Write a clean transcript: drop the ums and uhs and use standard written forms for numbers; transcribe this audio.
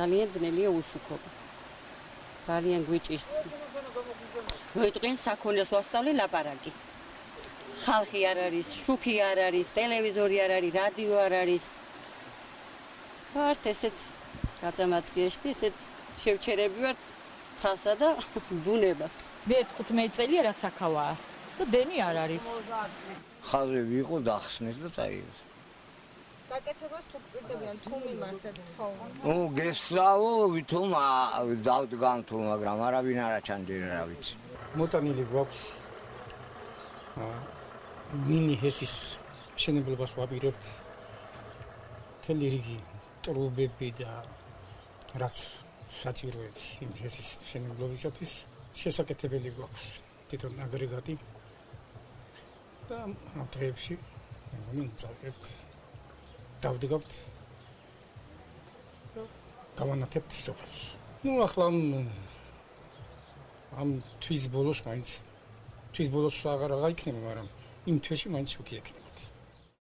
ძალიან ძნელია უშუქობა. ძალიან გვიჭირს. მოიტყვიან საქონელს ვასწავლე ლაპარაკი. ხალხი არ არის, შუქი არ არის, ტელევიზორი არ არის, რადიო არ არის. ვართ ესეთ გაწამაციაში, ესეთ შევჩერები ვართ თასა და ბუნებას. მე 15 წელია რაც აქავაა და დენი არ არის. ხაზები იყო დახსნეს და წაიღეს. გაკეთებას თუ პირდებიან თუ მიმართეთ თხოვნა. გესწავლო ვითომ დავდგან თუ მაგრამ არავინ არ აჩანდნენ რა ვიცი. მოტანილი გვაქვს მინი ჰესის მშენებლობას ვაპირებთ. მთელი რიგი ტრუბები და რაც საჭიროებს იმ ჰესის მშენებლობისათვის შესაკეთებელი გვაქვს თვითონ აგრეგატი და ამ დღეებში მოგწავებთ დავდგავთ გავანათებთ სოფელს. ახლა ამ თვის ბოლოს აღარ იქნება, მაგრამ იმ თვეში მაინც შუქი ექნება.